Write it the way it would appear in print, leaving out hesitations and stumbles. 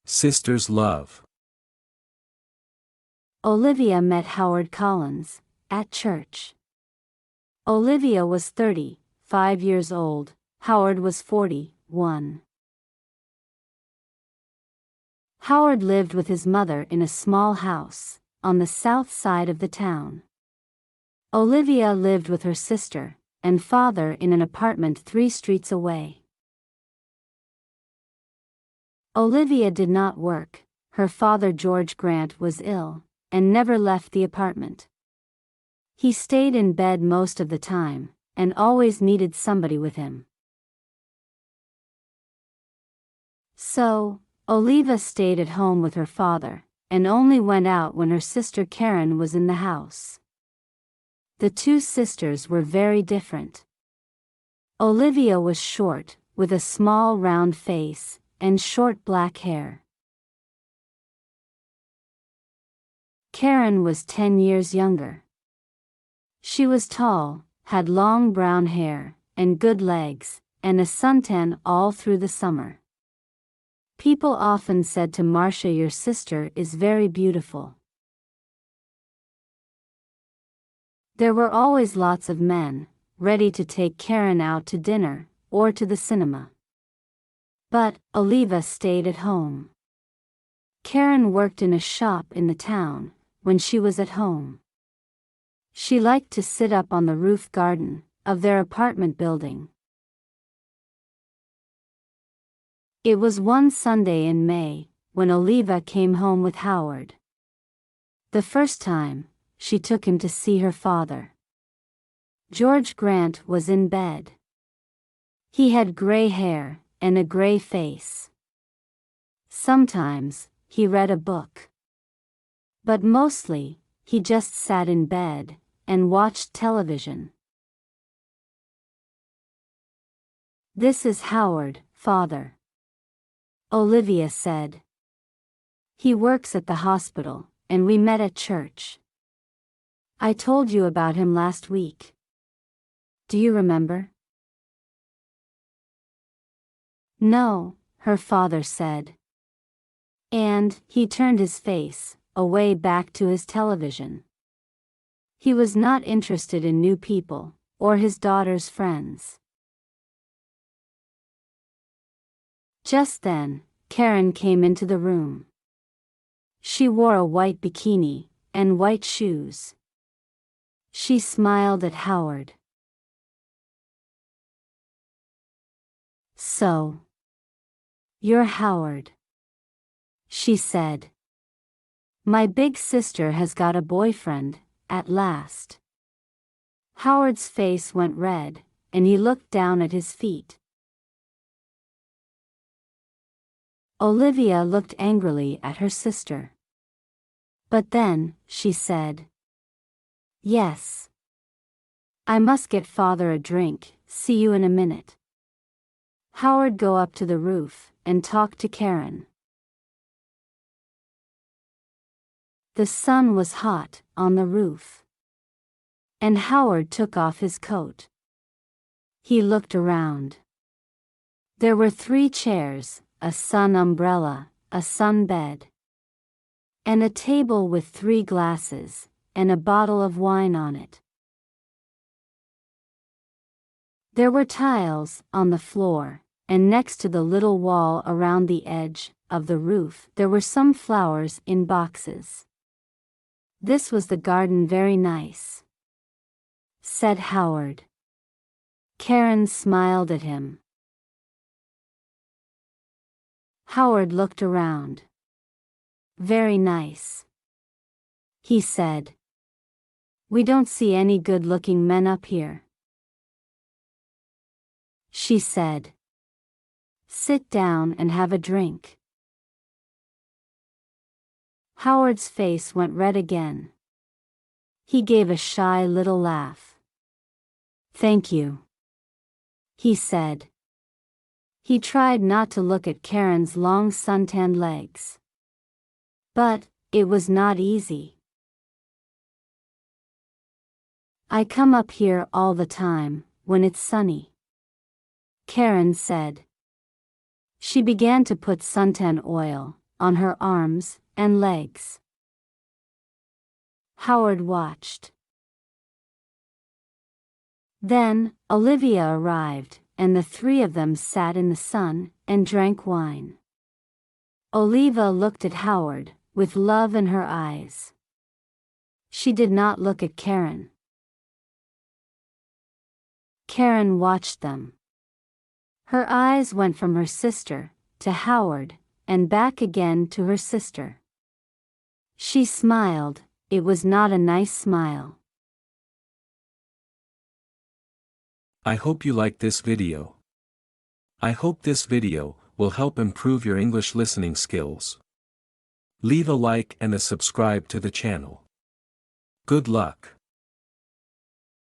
Sisters love. Olivia met Howard Collins at church. Olivia was 35 years old, Howard was 41. Howard lived with his mother in a small house on the south side of the town. Olivia lived with her sister and father in an apartment 3 streets away. Olivia did not work. Her father, George Grant, was ill and never left the apartment. He stayed in bed most of the time and always needed somebody with him. So, Olivia stayed at home with her father and only went out when her sister Karen was in the house. The two sisters were very different. Olivia was short, with a small round face and short black hair. Karen was 10 years younger. She was tall, had long brown hair, and good legs, and a suntan all through the summer. People often said to Marcia, "Your sister is very beautiful." There were always lots of men, ready to take Karen out to dinner, or to the cinema. But Olivia stayed at home. Karen worked in a shop in the town when she was at home. She liked to sit up on the roof garden of their apartment building. It was one Sunday in May when Olivia came home with Howard. The first time, she took him to see her father. George Grant was in bed. He had gray hair and a gray face. Sometimes, he read a book. But mostly, he just sat in bed and watched television. "This is Howard, father," Olivia said. "He works at the hospital, and we met at church. I told you about him last week. Do you remember?" "No," her father said. And he turned his face away back to his television. He was not interested in new people or his daughter's friends. Just then, Karen came into the room. She wore a white bikini and white shoes. She smiled at Howard. "So, you're Howard," she said. "My big sister has got a boyfriend, at last." Howard's face went red, and he looked down at his feet. Olivia looked angrily at her sister. But then, she said, "Yes. I must get father a drink, see you in a minute." Howard go up to the roof and talk to Karen. The sun was hot on the roof. And Howard took off his coat. He looked around. There were 3 chairs, a sun umbrella, a sun bed, and a table with 3 glasses, and a bottle of wine on it. There were tiles on the floor, and next to the little wall around the edge of the roof there were some flowers in boxes. "This was the garden, very nice," said Howard. Karen smiled at him. Howard looked around. "Very nice," he said. "We don't see any good-looking men up here." She said, "Sit down and have a drink." Howard's face went red again. He gave a shy little laugh. "Thank you," he said. He tried not to look at Karen's long suntanned legs. But it was not easy. "I come up here all the time, when it's sunny," Karen said. She began to put suntan oil on her arms and legs. Howard watched. Then, Olivia arrived, and the three of them sat in the sun and drank wine. Olivia looked at Howard, with love in her eyes. She did not look at Karen. Karen watched them. Her eyes went from her sister to Howard, and back again to her sister. She smiled. It was not a nice smile. I hope you liked this video. I hope this video will help improve your English listening skills. Leave a like and a subscribe to the channel. Good luck.